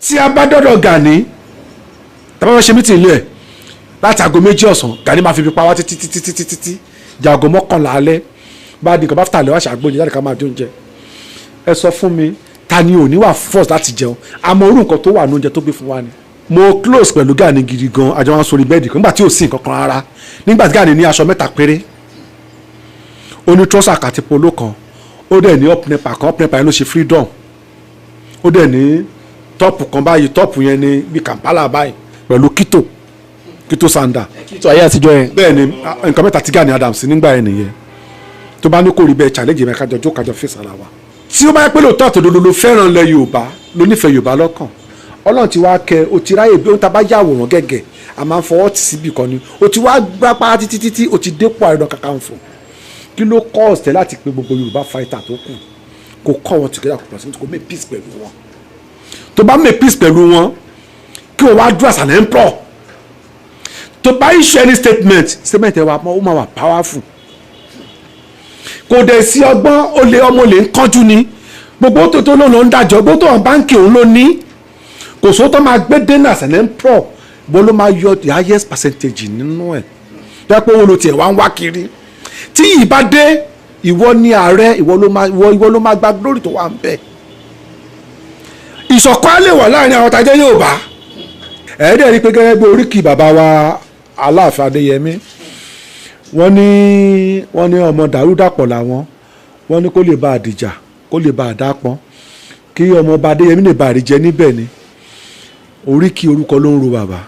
tí a bá dọ́dọ̀ Gani tàbí wọ́n ṣe mítìn ilé ẹ̀ láti aago 2 ọ̀sán Gani máa fi ibi pa wá títí di aago 11 alẹ́ bá di nǹkan bá fìtà lè wá ṣàgbóyè jáde ká máa jó oúnjẹ. ẹ sọ fún mi ta ni ò ní wà force láti jẹun àmọ́ orú nǹkan tó wà ní oúnjẹ tó gbé fún wa ni. mo close pẹ̀lú Gani gidi gan àjọ wọn sórí bẹ́ẹ̀dì kan nígbà tí ò sí nǹkan kan rárá nígbà tí Gani ní aṣọ 3 péré ó ní trọ́sà àti polo kan ó dẹ̀ ní up nepa yẹn ló ṣe freedom ó dẹ̀ ní tọ́pù kan báyìí tọ́pù yẹn ní bí Kampala báyìí pẹ̀lú kito sanda. kito ayé àtijọ́ yẹn. bẹ́ẹ̀ ni nǹkan mẹ́ta tí Gani Adams nígbà yẹn nìyẹn tó bá ní kó rí bẹ́ẹ̀ challenge mi kájọ jó kájọ fèsì ara wa. tí ó bá yẹ pé lóòótọ́ àtòdodo ló fẹ́ràn lẹ Yorùbá ló nífẹ̀ẹ́ Yorùbá lọ́kàn Ọlọ́run ti wá kẹ o ti ráyè bí ó ń ta bá yàwòrán gẹ́gẹ́ a máa ń fọwọ́ tì síbì kan ni o ti wá gbá pa títí o ti dépò Ààrẹ Ọ̀nà Kakanfò kí ló kọ́ ọ̀sẹ̀ láti pe gbogbo Yorùbá fighter tó kù kò kọ́ wọn together kò pọ̀sí kò make peace pẹ̀lú wọn tó bá make peace pẹ̀lú wọn kí wọ́n wá dúró as an emperor tó bá issue any statement ẹ̀ wá ó máa wà powerful kò dẹ̀ sí ọgbọ́n ọmọ lè ń kánjú ni gbogbo tó ló ń dájọ́ gbogbo tó wọn báńkì òun ló ní kò sóò tó máa gbé dé as an emperor bó ló máa yọ the highest percentage nínú ẹ̀ bẹ́ẹ̀ pé owó ló tiẹ̀ wá ń wá kiri tí yìí bá dé ìwọ ni ààrẹ ìwọ ló máa gba glory tó wà ń bẹ̀ ìṣọ̀kan á lè wà láàrin àwọn tajẹ́ Yorùbá ẹ̀ẹ́dẹ̀ rí pé gẹ́gẹ́ bí oríkì bàbá wa Aláàfin Adéyẹmí wọ́n ní ọmọ dàrúdàpọ̀ làwọn wọ́n ní kó lè bá àdìjà kó lè bá àdápọ́n kí ọmọ ọba Adéyẹmí lè bá àríjẹ níbẹ̀ ni oríkì orúkọ ló ń ro bàbá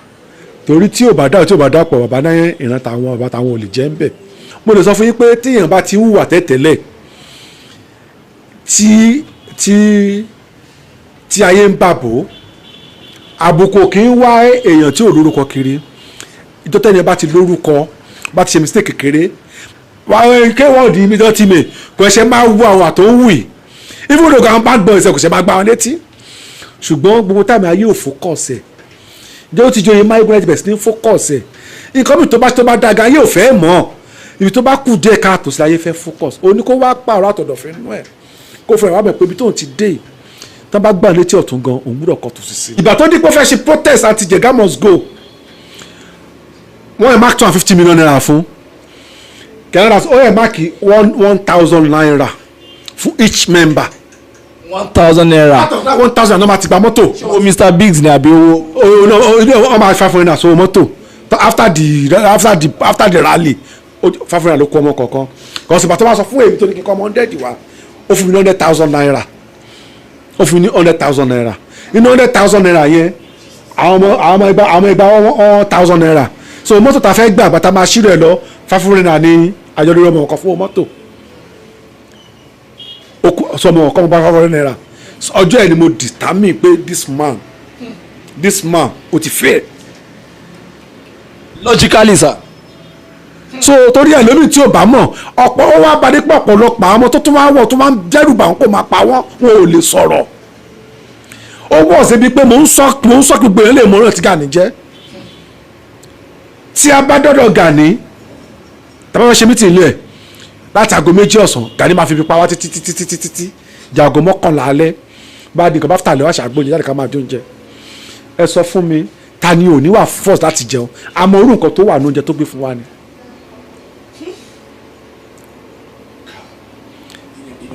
torí tí ò bá dàpọ̀ bàbá náà ìran tàwọn bàbá táwọn ò lè jẹ́ ń bẹ̀ mo lè sọ fún yín pé tíyàn bá ti ń hùwà tẹ́tẹ́lẹ̀ tí ayé ń bàbò àbùkù kì í wá èèyàn tí ò lórúkọ kiri ìtọ́tẹ́ni bá ti lórúkọ bá ti ṣe mistake kékeré kéwọ́n di ibi tó ti mè kò ṣe máa wú àwọn àtò ń wù yìí even though àwọn bad boys kò ṣe máa gbá wọn létí ṣùgbọ́n gbogbo táìmù ayé ò focus ẹ̀ ǹjẹ́ ó ti jọ yẹn migrant bẹ̀ sí ní focus ẹ̀ nǹkan mi tó bá dága ayé ò fẹ́ mọ̀ ibi tó bá kù díẹ̀ káàtó sí ayé fẹ́ focus ó ní kó wá pààrọ̀ àtọ̀dọ̀fẹ́ nínú ẹ̀ kó fẹ́ràn wá bẹ̀ pé ibi tóun ti dé tán bá gbà létí ọ̀tún gan òun gbúdọ̀ kọ́ tó sì sí. ìgbà tó dípò fẹ́ ṣe protest anti Jega must go wọ́n yẹ mark $250 million fún Canada ó yẹ mark 1,000 naira fún each member. 1,000 naira. out of that 1,000 náà máa ti gba mọ́tò. ṣé Mr Biggs ni àbí owó. ó máa 500 naira so mọ́tò after the rally 500 naira ló kó ọmọ kọ̀ọ̀kan kò sì bàtọ́ máa sọ fún èmi tó ní kíkọ́ ọmọ 100 wa ó fún mi ní 100,000 naira ó fún mi ní 100,000 naira inú 100,000 naira yẹn àwọn ọmọ ẹgbàá 1,000 naira so mọ́tò tá a fẹ́ gbà bàtà máa ṣírò ẹ̀ lọ 500 naira ní àjọyọ̀ ọmọ ọkọ̀ fún mọ́tò sọmọ ọkọ̀ mo bá 500 naira ọjọ́ ẹ̀ ni mo determine pé this man ó ti fail. logically sir. so torí ẹ̀ lómi tí ò bá mọ̀ ọ̀pọ̀ ó wá bá dípò ọ̀pọ̀lọpọ̀ àwọn ọmọ tó tún wá wọ̀ tó máa ń dẹ́rù bà wọ́n kó máa pa wọ́n wọn ò lè sọ̀rọ̀ ó wọ̀ síbi pé mò ń sọ gbogbo èèyàn lè mọ̀ ọ́nà tí Gani jẹ́ tí a bá dọ́dọ̀ Gani tàbí wọ́n ṣe mítìn ilé ẹ̀ láti aago 2 ọ̀sán Gani máa fi ibi pa wá títí di aago 11 alẹ́ bá di nǹkan bá fìtà lè wá ṣàgbóyè jáde ká máa jó oúnjẹ. ẹ sọ fún mi ta ni ò ní wà force láti jẹun àmọ́ orú nǹkan tó wà ní oúnjẹ tó gbé fún wa ni.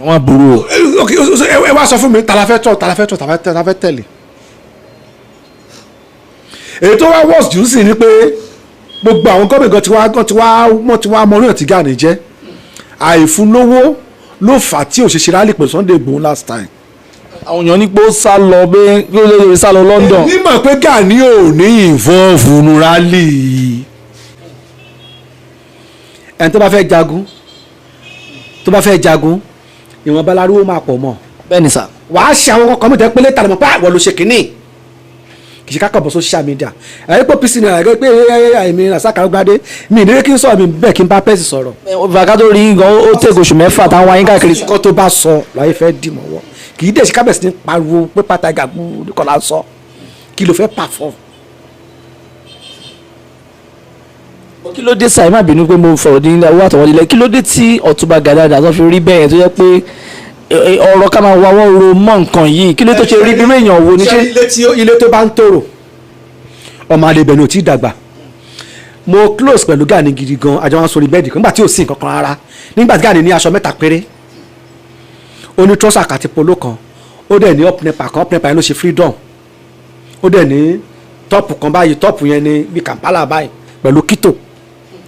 wọ́n burú o. ẹ wá sọ fún mi ta la fẹ́ tẹ̀lé. èyí tó wá worse jù sí ni pé gbogbo àwọn gómìnà tí wàá mọ oríyàn tí Gani jẹ́ àìfúnlówó ló fà á tí òṣìṣẹ́ rálì pẹ̀lú Sunday Igboho last time. àwọn èèyàn ní pé ó sá lọ bẹ́ẹ̀ kí ó lè sá lọ London. nímọ̀ pé Gani ò ní involve nínú rálì ẹni tó bá fẹ́ jagun ìwọ̀n balárúwó máa pọ̀ mọ́. bẹ́ẹ̀ni sà. wàá ṣe àwọn ọkọ̀ mọ̀tẹ́ pélé tàbí pé àwọn ló ṣe kínní kì í ṣe kákọ̀ bọ̀ social media ẹ̀rí pé pc náà ẹ̀rí pé àìmí Arogundade mi ìdílé kí n sọ̀rọ̀ mi bẹ́ẹ̀ kí n bá pẹ́sì sọ̀rọ̀. vakato rí gan ó tẹ̀gọ̀ oṣù mẹ́fà táwọn wáyé káàkiri. kọ́ tó bá sọ láyé fẹ́ dì mọ́wọ́ kì í dẹ̀ ṣe kábẹ̀sì ní pariwo pé pátá ìgàgbọ́ nìkọ́lá sọ kí ló fẹ́ perform. kí ló dé sáì má bínú pé mo fọ̀rọ̀ ní ilé owó àtọwọ́lélẹ̀ kí ló dé tí Ọ̀túnba Gani Adams fi rí bẹ́ẹ̀ tó yẹ pé ọ̀rọ̀ ká máa wáwọ́ ro mọ́ nǹkan yìí kí ló tó ṣe rí bí èèyàn wo ni ṣe. ilé tó bá ń tòrò ọmọ àlebẹ̀ ni ò tí ì dàgbà mo close pẹ̀lú Gani gidi gan àjọ wọn sórí bẹ́ẹ̀dì nígbà tí ò sí nǹkan kan rárá nígbà tí Gani ní aṣọ 3 péré ó ní trọ́sà àti polo kan ó dẹ̀ ní up nepa yẹn ló ṣe freedom ó dẹ̀ ní tọ́pù kan báyìí tọ́pù yẹn ní bí Kampala báyìí pẹ̀lú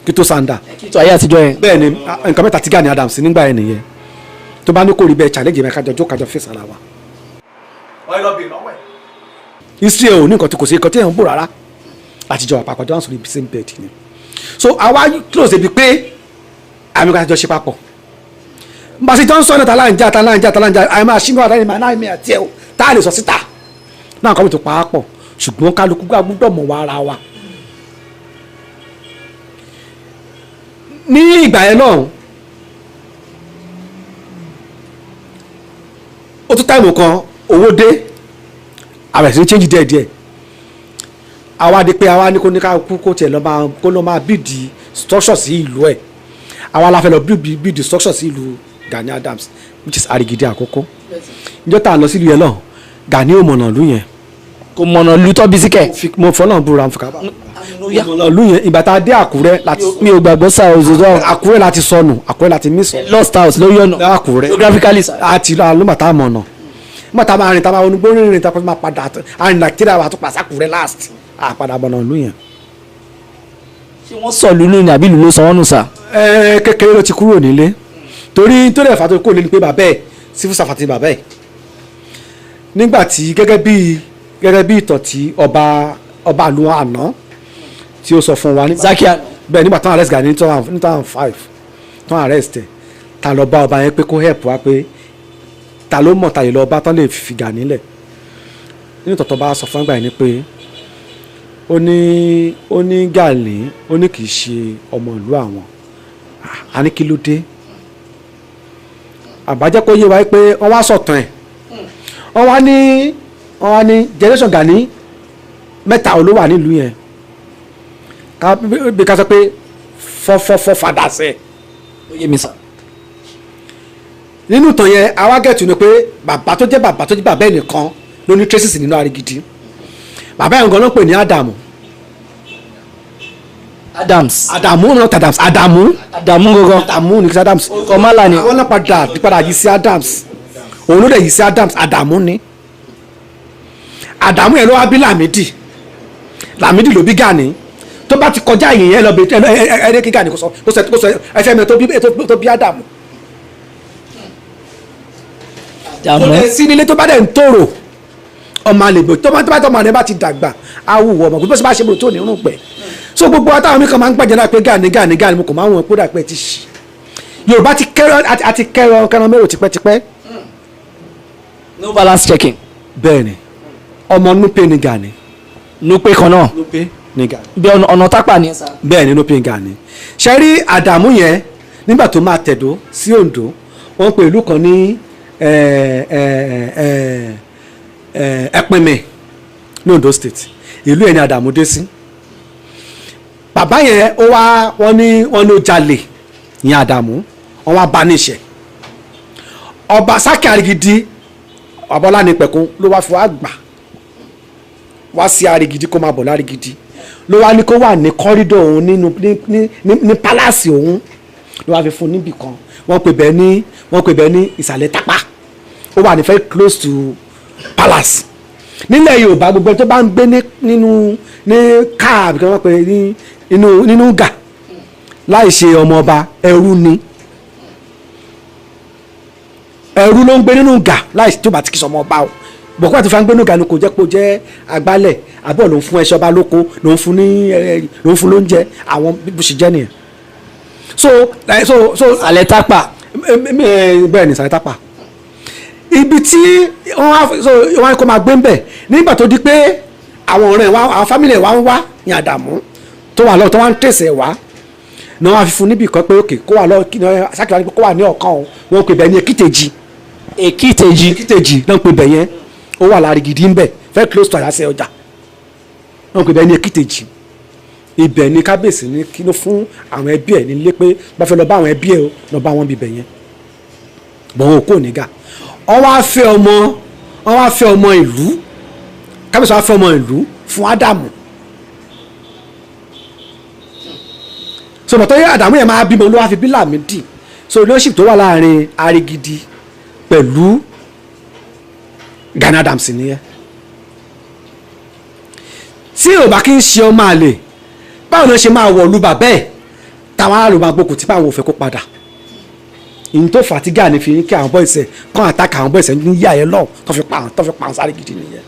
kito sanda. kító ayé àtijọ́ yẹn. bẹ́ẹ̀ ni nǹkan mẹ́ta tí Gani Adams nígbà yẹn nìyẹn tó bá ní kò rí bẹ́ẹ̀ challenge mi kájọ fèsì ara wa. history ẹ̀ ò ní nǹkan tí kò sí nǹkan tí ẹ̀ ń bò rárá àtijọ́ àpapọ̀ jọ ń sọ̀rọ̀ ibi same bed ni so àwa close ebi pé àmì kan àtijọ́ ṣe papọ̀ mbàsí tó ń sọ ní talanja àyè máa ṣínú àdáni máa náà mi àti ẹ̀ tá a lè sọ síta náà nǹkan mi tó pa á pọ̀ ṣùgbọ́n kálukú gbọ́dọ̀ mọ̀ wá ara wa. ní ìgbà yẹn náà ó tún táìmù kan owó dé àbẹ̀ sí change díẹ̀díẹ̀ àwa di pé àwa ní kó ní ká kú kó tiẹ̀ lọ́ máa bíìdì structure sí ìlú ẹ̀ àwa la fẹ́ lọ bíìdì structure sí ìlú Gani Adams which is Arigidi àkọ́kọ́ níjọ́ tá à ń lọ sílùú yẹn lọ Gani ò mọ̀nà lú yẹn kò mọ̀nà lu tọ́ bisikẹ̀. mo fọlọ́n búra fún kaba mọ̀nà lú yẹn ìgbà tá a dé Àkúrẹ́ láti. mi ò gbàgbọ́ sá òṣèlú. Àkúrẹ́ láti sọnù Àkúrẹ́ láti miss. lost house lórí ọ̀nà. Àkúrẹ́ geographically sá. àti ló tá a mọ̀nà nígbà tá a máa rìn tá a máa wọnú gbórí rìn tá a máa padà àrìn nàìjíríà wà tó pàṣẹ Àkúrẹ́ last àpadà mọ̀nà lú yẹn. ṣé wọ́n sọ lulu ni àbí lulu sọ wọ́n nù sá. kékeré ló ti kúrò nílé torí tó lè fà tó kó nílé pé bàbá ẹ̀ sífù sàfàtì bàbá ẹ̀ nígbà tí gẹ́gẹ́ bí ìtàn tí ọba àlù àná tí ó sọ fún wa Zakia bẹ́ẹ̀ nígbà tán arrest Gani ní 2005 tán arrest ẹ̀ ta lọ bá ọba yẹn pé kó help wa pé ta ló mọ̀ ta lè lọ bá tán lè fi Gani lẹ̀ nínú tọ̀tọ̀ bá sọ fún ẹgbà yẹn ni pé ó ní Gani ó ní kì í ṣe ọmọ ìlú àwọn a ní kí ló dé àbájẹ́ kó yé wa pé wọ́n wá sọ̀tàn ẹ̀ wọ́n wá ní generation Gani 3 ló wà nílùú yẹn bí ká sọ pé 4 fathers ẹ̀. ó yé mi sá. nínú ìtàn yẹn àwa gẹ̀tù ni pé bàbá tó jẹ́ bàbá ẹ̀ nìkan ló ní traces nínú Arigidi bàbá yẹn gan ló ń pè ní Adamu not Adams Adamu ní kí Adams kọ́málà ni. àwọn náà padà yìí sí Adams òun ló dẹ̀ yìí sí Adams Adamu ni Adamu yẹn ló wá bí Lamidi ló bí Gani tó bá ti kọjá yìí yẹn lọ bẹ ẹni kí Gani kó sọ ẹfẹ mi tó bí Adamu sí nílé tó bá dẹ̀ ń tòrò ọmọ àlèbò tó bá tọmọ rẹ bá ti dàgbà awùwọ ọmọ gbogbo bá ṣe bò tó ní irun pẹ so gbogbo àtàwọn mi kan máa ń gbàjẹ́ náà pé Gani mo kò máa ń wọn kó dà pé ti ṣì Yorùbá ti kẹran mérò tipẹ́tipẹ́. no balance checking. bẹ́ẹ̀ni ọmọ Nupe ni Gani. Nupe kan náà. Nupe ni Gani. bí ọ̀nà tápà ni sá. bẹ́ẹ̀ni Nupe ni Gani. ṣe rí Adamu yẹn nígbà tó máa tẹ̀dó sí Ondo wọ́n pe ìlú kan ní Ẹ̀pìnmẹ̀ ní Ondo state ìlú yẹn ni Adamu dé sí. bàbá yẹn wọ́n ní ó jalè yẹn Adamu wọ́n wá bá níṣẹ́ ọba Sákì Arigidi ọbọlá ní pẹ̀kún ló wá fi wá gbà wá sí Arigidi kó máa bọ̀ l'Arigidi ló wá ní kó wà ní kọ́rídọ̀ òun ní pálásì òun ló wá fi fún níbì kan wọ́n pè bẹ́ẹ̀ ní ìsàlẹ̀ Tápá ó wà ní very close to palace nílẹ̀ Yorùbá gbogbo tó bá ń gbé ní káàbì kí wọ́n pè ní inú gà láì ṣe ọmọ ọba ẹrú ni ẹrú ló ń gbé nínú gà láì tó bá ti kí sọmọ ọba o bọ̀kọ́ àti fáńgbé nínú gà ni kò jẹ́ pé ó jẹ́ agbálẹ̀ àbọ̀ ló ń fún ẹṣọ́ ọba lóko ló ń fún lóúnjẹ àwọn bó ṣe jẹ́ nìyẹn so Sàlẹ̀ Tápà bẹ́ẹ̀ ni Sàlẹ̀ Tápà ibi tí wọ́n kọ́ máa gbé ń bẹ̀ nígbà tó di pé àwọn ọ̀rẹ́ wa àwọn fámìlì wa ń wá ní Àdàmú tó wà lọ́wọ́ tó wá ń tẹ̀sẹ̀ wá ní wọ́n á fi fún níbi kan pé òkè kó wà lọ́wọ́ Sákì kó wà ní ọ̀kan o wọ́n pè bẹ́ẹ̀ ní Èkìtèjì náà pè bẹ́ẹ̀ yẹn ó wà l'Arigidi ń bẹ̀ very close to Àyàsẹ́ ọjà wọ́n pè bẹ́ẹ̀ ní Èkìtèjì ibẹ̀ ní kábíyèsí ní kí ló fún àwọn ẹbí ẹ̀ nílé pé bá fẹ́ lọ bá àwọn ẹbí ẹ̀ lọ bá wọn bíbẹ̀ yẹn bọ̀wọ̀ kò nígà wọ́n wá fẹ́ ọmọ ìlú kábíyèsí wá fẹ́ ọmọ ìlú fún Ádámù so bọ̀tọ́ yẹ Ádámù yẹn máa bímọ ló wá fi bí Lámídì so relationship tó wà láàrin Arigidi pẹ̀lú Gani Adams nìyẹn tí ò bá kí ń ṣe ọmọ àlè báwo ló ṣe máa wọ̀ lu bàbá ẹ̀ táwọn aráàlú máa gbókùn tí báwọn ò fẹ́ kó padà ìyẹn tó fà á tí Gani fi kí àwọn bọ́ọ̀sì ẹ̀ kàn àtàkà àwọn bọ́ọ̀sì ẹ̀ ní yíyá ẹ̀ lọ́ọ̀ tó fi pa àwọn Arigidi nìyẹn.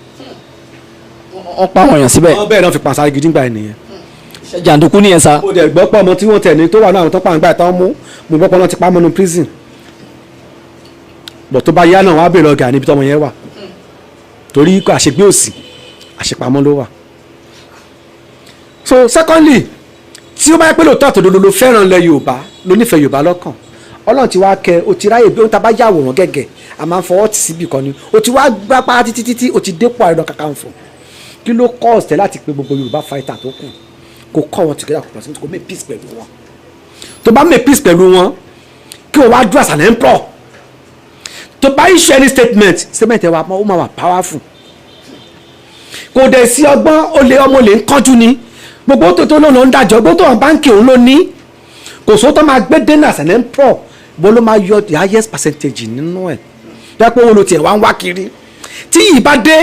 wọ́n pa àwọn èèyàn síbẹ̀. wọ́n bẹ́ẹ̀ náà fi pa àwọn Arigidi nígbà yẹn nìyẹn. jàǹdùkú nìyẹn sa. ó dẹ̀ gbọ́ pọ̀ ọmọ tí wọ́n tẹ̀ ní tó wà náà tó pa àgbà ìtàn mú mo gbọ́ pọ̀ náà ti pa mọ́nú prison bọ̀ tó bá yá náà wọ́n á bèèrè ọ̀gá níbi tọ́mọ yẹn wà torí kò àṣegbé òsì àṣepamọ́ ló wà. so secondly tí ó bá yẹ pé lóòótọ́ àtòdodo ló fẹ́ràn ilẹ̀ Yorùbá ló nífẹ̀ẹ́ Yorùbá lọ́kàn Ọlọ́run ti wá kẹ́ o ti ráyè bí ó ń ta bá yàwòrán gẹ́gẹ́ a máa ń fọwọ́ tì síbì kan ni o ti wá gbá pa títí o ti dépò Ààrẹ Ọ̀nà Kakanfò kí ló kọ́ ọ̀sẹ̀ láti pe gbogbo Yorùbá fighter tó kù kó kọ́ wọn together kó pàṣẹ kó make peace pẹ̀lú wọn tó bá make peace pẹ̀lú wọn kí wọ́n wá dúró as an emperor tó bá issue any statement ẹ̀ wá ó máa wà powerful kò dẹ̀ sí ọgbọ́n ọmọ lè ń kánjú ni gbogbo tó lọ́nà ń dájọ́ gbogbo tó wọn báńkì òun ló ní kò sóò tó máa gbé dena as an emperor bó ló máa yọ the highest percentage nínú ẹ̀ dẹ́pọ̀ owó ló tiẹ̀ wá ń wá kiri tí yìí bá dé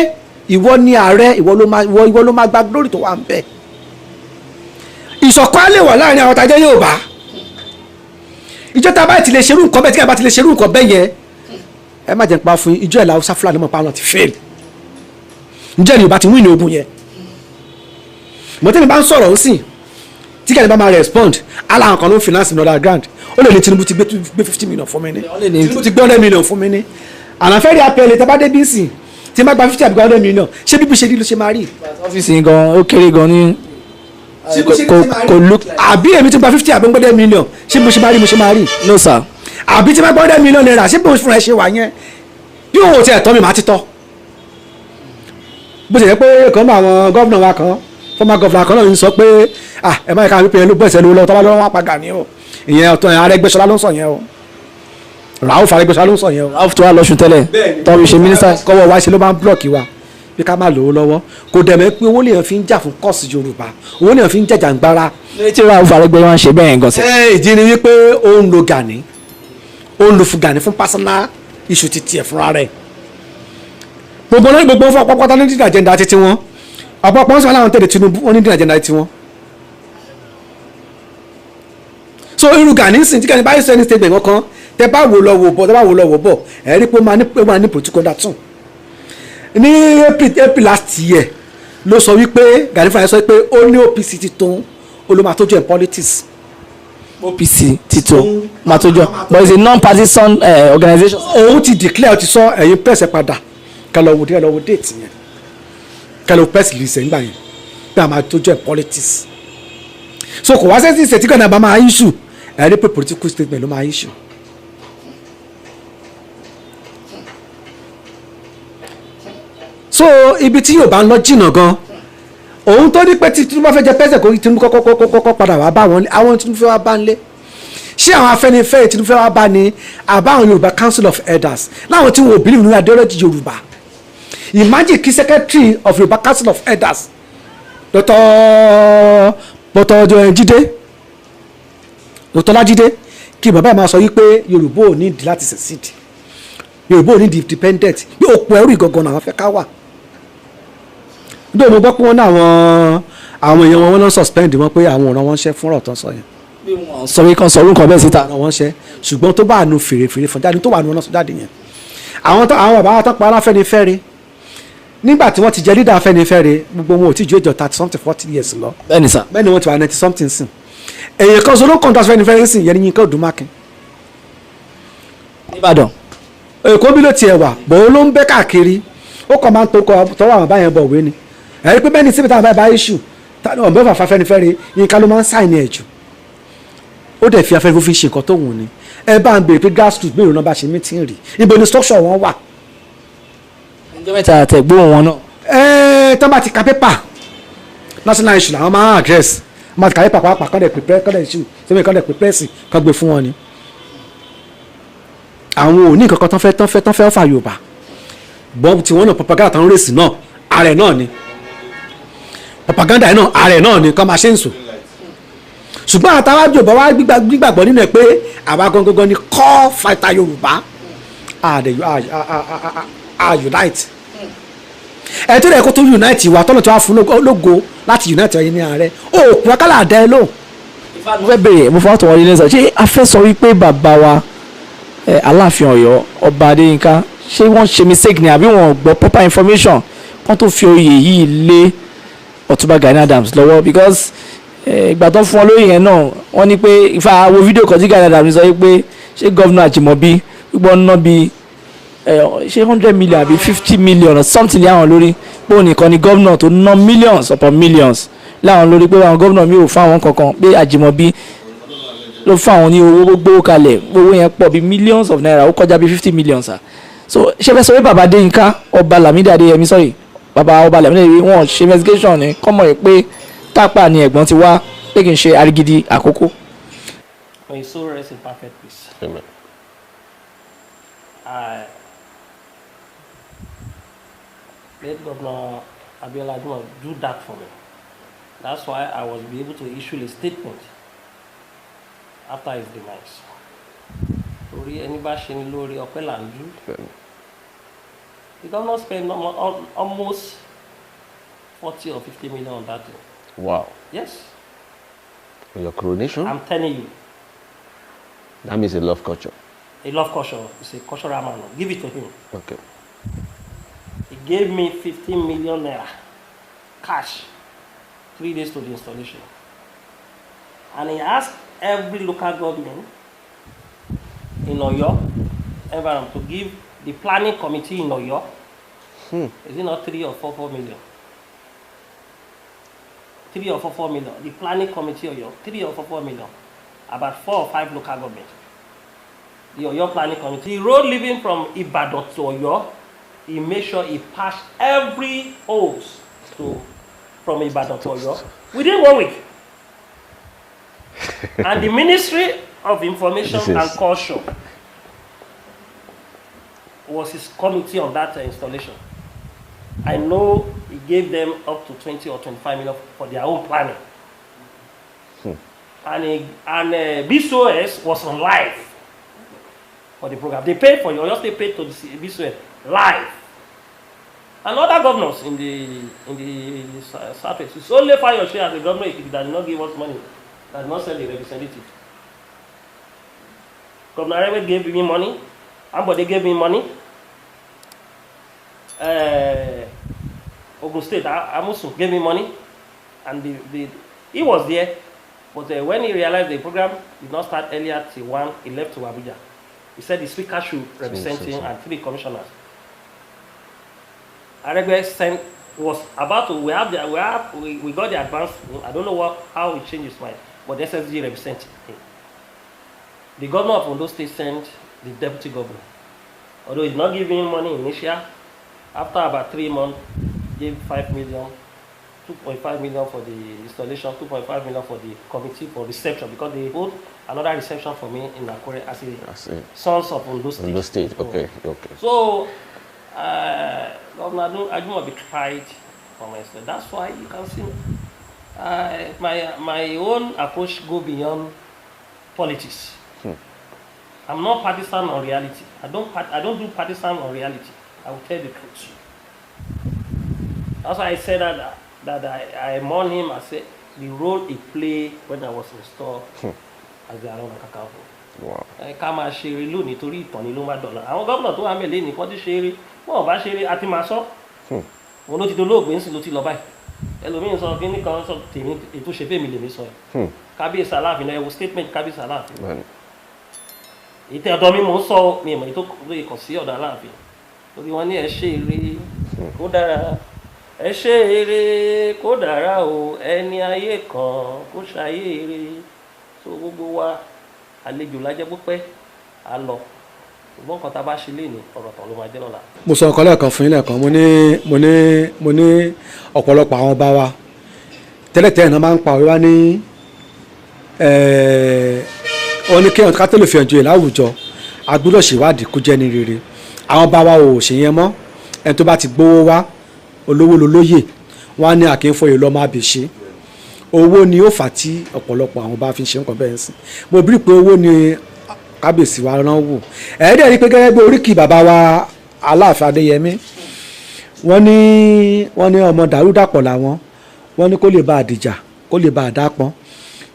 ìwọ ni ààrẹ ìwọ ló máa gba glory tó wà ń bẹ̀ ìṣọ̀kan lè wà láàrin àwọn tajẹ́ Yorùbá ìjọ tá a bá ti lè ṣerú nǹkan bẹ́ẹ̀ tí a bá ti lè ṣerú nǹkan bẹ́ẹ̀ yẹn ẹ má jẹ́ pa fún ìjọ ìlà Haúsá Fúlàní mọ̀ pa àwọn ti fail ǹjẹ́ ni Yorùbá ti win ní ogun yẹn mọ̀tẹ́mi bá ń sọ̀rọ̀ ń sìn tí kẹ́ni bá máa respond aláwọn kan ló ń finance in other ground ó lè ní Tinubu ti gbé 50 million fún mi ní Tinubu ti gbé 100 million fún mi ní àlàfẹ́ rí apẹ̀lẹ̀ tẹ́ bá dé bí sìn tí n bá gba 50 àbí 100 million ṣé bíbí ṣe rí ló ṣe máa rí. ọ́fíìsì gan ó kéré gan ní kò look. àbí èmi ti gba 50 àbí 100 million ṣé bó ṣe máa rí mo ṣe máa rí. no sir. àbí tí n bá gba 100 million naira ṣé bó fúnra ẹ ṣe wà yẹn bí òun ò tiẹ̀ tọ́ mi máa ti tọ́ bó ṣe yẹ pé kan náà àwọn gọ́vnà wa kan former governor kan náà ń sọ pé ẹ máa ká wípé ẹ ló bọ́ ìṣẹ́ lówó lọ́wọ́ tọ́lá lọ́wọ́ wọn pa Gani o ìyẹn ọ̀tọ̀ Arẹ́gbẹ́ṣọlá ló ń sọ yẹn o Rauf Arẹ́gbẹ́ṣọlá ló ń sọ yẹn o. Rauf tó wà lọ́sùn tẹ́lẹ̀ tọ́bi ṣe mínísítà. kọ́wọ́ wa ṣe ló máa ń blọ́ọ̀kì wa bí ká má lówó lọ́wọ́ kò dẹ̀mẹ́ pé owó lèèyàn fi ń jà fún kọ́ọ̀sì Yorùbá owó lèèyàn fi ń jàjà ń gbára. tí Rauf Arẹ́gbẹ́ṣọlá wọn ṣe bẹ́ẹ̀ gan sẹ́. ìdí ni wípé ó ń lo Gani ó ń lo fún Gani fún personal issue ti tiẹ̀ fúnra rẹ̀ gbogbo fún ọ̀pọ̀pọ̀ta ní dídà agenda títí wọn ọ̀pọ̀pọ̀ sọ láwọn tẹ̀lé Tinubu wọn ní dídà agenda títí wọn. so irú Gani sìn tí Gani báyìí sọ ẹni statement kankan tẹ bá wò lọ wò bọ̀ ẹ rí pé ó máa ní protocol dàtún. ní April last year ló sọ wípé Gani fúnra sọ pé ó ní OPC ti tó olóma tó jẹ́ politics. OPC ti tó máa tó jọ but it's a non-partisan organization. òun ti declare ti sọ ẹ̀yin press ẹ̀ padà kẹlọ wo date yẹn kẹlọ press release nígbà yẹn pé a máa tó jẹ́ politics so kò wá sẹ́sì ìṣètí kan náà bá máa issue ẹ̀rí pé political statement ló máa issue. so ibi tí yóò bá ń lọ jìnnà gan òun tó ní pé tí Tinubu bá fẹ́ jẹ pẹ́sẹ̀ kó Tinubu kọ́kọ́ padà wá bá wọn àwọn Tinubu fẹ́ wá bá ń lé ṣé àwọn Afẹ́nifẹ́re Tinubu fẹ́ wá bá ní àbáwọn Yorùbá Council of Elders láwọn tí wọn ò believe nínú ideology Yorùbá imagine kí secretary of Yorùbá Council of Elders Dr. Lájídé kí bàbá ẹ̀ máa sọ wípé Yorùbá ò ní ìdí láti secede Yorùbá ò ní ìdí independent bí òpó ẹrú ìgangan àwọn fẹ́ ká wà nítorí mo gbọ́ pé wọ́n ní àwọn èèyàn wọn lọ suspend wọn pé àwọn ọ̀ràn wọn ṣẹ́ fún ọ̀rọ̀ tán sọ yẹn. sọ wí kan sọ orúkọ bẹ́ẹ̀ síta. ọ̀ràn wọn ṣẹ́ ṣùgbọ́n tó bá nu fèrèfèrè fún jáde tó wà nu wọn náà sọ jáde yẹn. àwọn bàbá wọn tán pa Afẹ́nifẹ́re nígbà tí wọ́n ti jẹ́ leader Afẹ́nifẹ́re gbogbo wọn ò tí ju èjọ 30-40 years lọ. bẹ́ẹ̀ni sà. bẹ́ẹ̀ni wọ́n ti wà 90 something sìn. èyàn kan sọ ló kọ́ńtà Afẹ́nifẹ́re sìn yẹn ní Yínká Odùmákin. Ìbàdàn. Èkó bí ló tiẹ̀ wà bòó ló ń bẹ́ káàkiri ó kàn máa ń tọwọ́ àwọn báyẹn bọ̀ wé ni ẹ̀rí pé bẹ́ẹ̀ ni síbi táwọn bá issue ọ̀bẹ́ fàfà Afẹ́nifẹ́re Yínká ló máa ń sáìnì ẹ̀ jù ó dẹ̀ fi Afẹ́nifẹ́re fi ṣe nǹkan tó wù ní ẹ bá ń béèrè pé grassroots gbèrò náà bá ṣe meeting rí ibo ni structure wọn wà. ọjọ́ mẹ́ta àtẹ̀gbóhùn wọn náà. tó bá ti ka pépà national issue làwọn máa ń address wọ́n máa ti ka pépà pàápàá kọ́ndẹ̀ prepare kọ́ndẹ̀ issue sẹ́mi kọ́ndẹ̀ prepare sí kọ́ gbé fún wọn ni àwọn ò ní nǹkan kan tán fẹ́ fà Yorùbá bọ́ọ̀bù tí wọ́n náà propaganda tán rèsì náà ààrẹ náà ni propaganda yìí náà ààrẹ náà ni kọ́ máa ṣe ń sùn ṣùgbọ́n àtàwọn Yorùbá wa gbígbàgbọ́ nínú ẹ̀ pé àwa gangan ni core fighter Yorùbá a unite ẹ tó rẹ̀ kó tó unite wa tọ́lọ̀ tó wá fún lógo láti unite ẹ̀yin ní ààrẹ òkú akálà àdá ẹ lóhùn. mo fẹ́ bèrè mo fọwọ́ tó wọlé lẹ́sọ̀ ṣé a fẹ́ sọ wípé bàbá wa Aláàfin Ọ̀yọ́ Ọba Adéyínká ṣé wọ́n ṣe mistake ni àbí wọ́n gbọ́ proper information kán tó fi oyè yìí lé Ọ̀túnba Gani Adams lọ́wọ́ because ìgbà tó fún wọn lóyè yẹn náà wọ́n ní pé ìfà wo fídíò kan tí Gani Adams sọ pé ṣé gọ́vnà Àjìmọ̀bí gbọ́ ná bí ṣé 100 million àbí 50 million or something láwọn lórí pé òun nìkan ni gọ́vnà tó ná millions upon millions láwọn lórí pé àwọn gọ́vnà mi ò fún àwọn kankan pé Àjìmọ̀bí ló fún àwọn ní owó gbogbo kalẹ̀ owó yẹn pọ̀ bí millions of naira ó kọjá bí 50 million sa so ṣé fẹ́ sọ pé bàbá Adéyínká Ọba Lámídì Adéyẹmí sorry bàbá Ọba Lámídì Adéyẹmí wọn ṣe investigation ni kọ́mọ̀ rẹ̀ pé Tàpá ni ẹ̀gbọ́n ti wá pé kì í ṣe Arigidi Àkókò. May his soul rest in perfect peace. Amen. Let Governor Abiola Ajimobi do that for me. That's why I was able to issue a statement after his demise. Torí ẹni bá ṣe ní lórí ọpẹ́ là ń dú. The governor spent almost 40 or 50 million on that thing. Wow. Yes. For your coronation? I'm telling you. That means a love culture. A love culture. It's a cultural man. Give it to him. Okay. He gave me 15 million naira cash 3 days to the installation. And he asked every local government in Oyo environment to give the planning committee in Oyo, is it not 3 or 4 million? 3 or 4 million. The planning committee Oyo, 3 or 4 million. About 4 or 5 local government. The Oyo planning committee. The road leaving from Ibadan to Oyo, he made sure he passed every hose from Ibadan to Oyo within 1 week. And the Ministry of Information and Culture was his committee on that installation. I know he gave them up to 20 or 25 million for their own planning. And BSOS was on live for the program. They paid for it, Oyo State paid to the BSOS live. And other governors in the Southwest, it's only Fayose as the governor that did not give us money, that did not send a representative. Governor Arebe gave me money, Ambode gave me money, Ogun State, Amusu gave me money, and he was there, but when he realized the program did not start earlier till 1, he left to Abuja. He said the speaker should represent him and 3 commissioners. Arebe was about to, we got the advance, I don't know how he changed his mind, but the SSG represented him. The governor of Ondo State sent the deputy governor. Although he's not giving him money initially, after about 3 months, gave 5 million, 2.5 million for the installation, 2.5 million for the committee for reception, because they hold another reception for me in Akure as a sons of Ondo State. Ondo State, okay, okay. So, Governor Ajimobi tried for myself. That's why you can see my own approach go beyond politics. I'm not partisan on reality. I don't do partisan on reality. I will tell the truth. That's why I said that I mourn him. I said the role he played when I was installed as the Arogundade Ọrẹ. Wow. Ká máa ṣeré lónìí torí ìtàn ni ló máa dọ̀la. Àwọn gómìnà tó wà mẹ́lẹ̀ ní kọ́ ti ṣeré. Wọ́n ò bá ṣeré àti máa sọ. Wọn ló ti dolóògbé ń sìn ló ti lọ báyìí. Ẹlòmíín sọ kí ní kan sọ tèmi ètò ṣe fèmí lèmi sọ yìí. Kábíyèsí Aláàfin náà ẹ wo statement kábíyèsí Aláàfin. Ìtẹ̀ ọ̀dọ́ mi mò ń sọ mi ìmọ̀ ètò ìkàn sí ọ̀dọ̀ Aláàfin. Torí wọ́n ní ẹ ṣe eré kó dára. Ẹ ṣe eré kó dára o ẹni ayé kan kó ṣayé eré. So gbogbo wa àlejò lájẹ́ pípẹ́ á lọ. Ṣùgbọ́n kan tá a bá ṣe lé ní ọ̀rọ̀ tán ló máa jẹ́ lọ́la. Mo sọ ọ̀kan lẹ́ẹ̀kan fún yín lẹ́ẹ̀kan mo ní ọ̀pọ̀lọpọ̀ àwọn ọba wa tẹ́lẹ̀tẹ́lẹ̀ náà máa ń pa òwe wá ní wọ́n ní kéèyàn ká tó lè fi hàn joyè láwùjọ a gbọ́dọ̀ ṣèwádìí kó jẹ́ ní rere àwọn bá wa ò ṣe yẹn mọ́ ẹni tó bá ti gbowó wá olówó lolóyè wọn á ní àkínfọyè lọ́ọ́ máa bè ṣe owó ni ó fà tí ọ̀pọ̀lọpọ̀ àwọn bá fi ń ṣe nǹkan bẹ́ẹ̀ sí mo bí pé owó ni kábíyèsí wa rán wò ẹ̀ẹ́dẹ̀ rí pé gẹ́gẹ́ bí oríkì bàbá wa Aláàfin Adéyẹmí wọ́n ní ọmọ dàrúdàpọ̀ làwọn wọ́n ní kó lè bá àdìjà kó lè bá àdápọ́n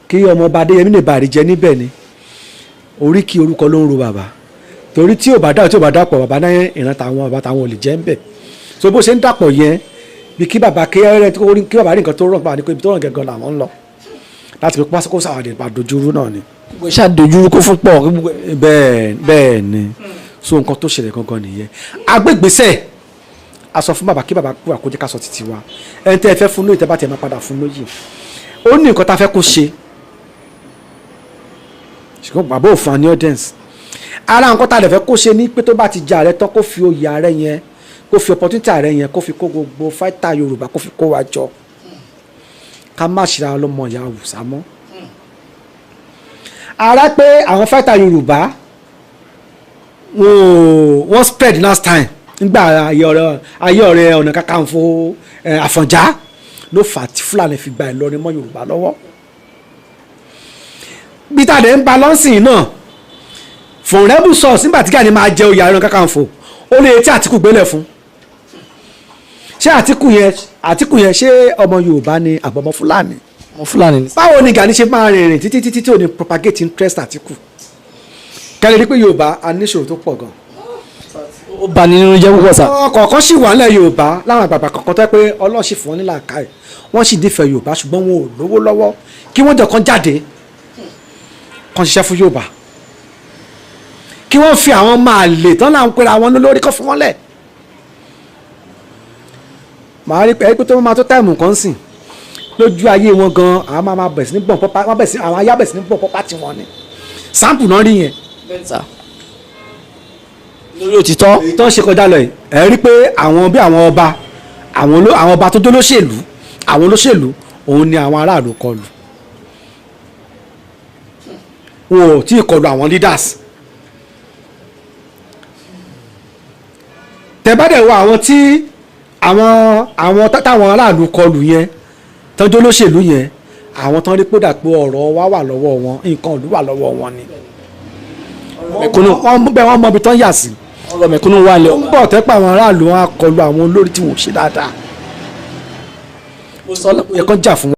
kí ọmọ ọba Adéyẹmí lè bá àríjẹ níbẹ̀ ni oríkì orúkọ ló ń ro bàbá torí tí ò bá dàpọ̀ bàbá náà ìran táwọn bàbá táwọn ò lè jẹ́ ń bẹ̀ so bó ṣe ń dàpọ̀ yẹn bí kí bàbá kí bàbá rí nǹkan tó rọ̀ pa ni pé ibi tó rọ̀ gẹ́gẹ́ làwọn ń lọ láti fi pásíkò sàwádìí bá dojúrú náà ni. gbogbo iṣẹ́ àdojúrú kó fún pọ̀. bẹ́ẹ̀ ni so nǹkan tó ṣẹlẹ̀ gangan nìyẹn agbègbèsẹ̀ a sọ fún bàbá kí bàbá kúrò àkójẹ́ ká sọ títí wa ẹni tẹ́ ẹ fẹ́ fún lóyè tẹ́ bá tẹ́ máa padà fún lóyè ó ní nǹkan tá a fẹ́ kó ṣe ṣùgbọ́n bàbá ò fún wa ní audience ara nǹkan tá a lè fẹ́ kó ṣe ní pé tó bá ti jẹ ààrẹ tán kó fi oyè ààrẹ yẹn kó fi opportunity ààrẹ yẹn kó fi kó gbogbo fáìtà Yorùbá kó fi kó wa jọ ká má ṣe ara lọ́mọ ìyá Haúsá mọ́ ara pé àwọn fáìtà Yorùbá wọ́n spread last time nígbà ayé Ọ̀rẹ́ Ọ̀nà Kakanfò Àfọ̀njá ló fà tí Fúlàní fi gba Ìlọrin mọ́ Yorùbá lọ́wọ́ bí tàdé ń ba lọ́sìn náà fòrẹ́bù sọ̀ọ̀sì nígbà tí Gani máa jẹ oyè Ààrẹ Ọ̀nà Kakanfò ó lè tí Àtíkù gbélé fún ṣé Àtíkù yẹn ṣé ọmọ Yorùbá ni àbọ̀mọ́ Fúlàní ọmọ Fúlàní ni. báwo ni Gani ṣe máa rìnrìn títí tí ò ní propagate interest Àtíkù kẹ́lẹ́ rí pé Yorùbá a níṣòro tó pọ̀ gan ó bà ní nínú jẹ́ púpọ̀ sá. kọ̀ọ̀kan sì wà nílẹ̀ Yorùbá láwọn àgbààgbà kọ̀ọ̀kan tó yẹ pé Ọlọ́run sì fún wọn nílà ká ẹ̀ wọ́n sì nífẹ̀ẹ́ Yorùbá ṣùgbọ́n wọn ò lówó lọ́wọ́ kí wọ́n jọ kan jáde kan ṣiṣẹ́ fún Yorùbá kí wọ́n fi àwọn máa lè tán láwọn pera wọn lórí kan fún wọn lẹ̀ màá rí pé tó máa tó táìmù kan sìn lójú ayé wọn gan àwọn máa bẹ̀rẹ̀ sí ní gbọ̀n pọ́pá àwọn ayá bẹ̀rẹ̀ sí ní gbọ̀n pọ́pá tiwọn ni sáǹpù náà rí yẹn lórí òtítọ́. èyí tó ń ṣe kọjá lọ yìí ẹ rí pé àwọn bí àwọn ọba àwọn ọba tó jólóṣèlú àwọn olóṣèlú òun ni àwọn aráàlú kọlù wọn ò tí ì kọlù àwọn leaders tẹ̀bádẹ̀ wo àwọn tí àwọn táwọn aráàlú kọlù yẹn tọ́jú olóṣèlú yẹn àwọn tán rí pé dàpọ̀ ọ̀rọ̀ wa wà lọ́wọ́ wọn nǹkan ìlú wà lọ́wọ́ wọn ni mẹ̀kúnnù wọ́n mọ ibi tán yà sí ọ̀rọ̀ mẹ̀kúnnù wà lẹ́ ó ń bọ̀ tẹ́pẹ́ àwọn aráàlú wọn á kọlù àwọn olórí tí wọ́n ṣe dáadáa ó yẹ kán jà fún wọn.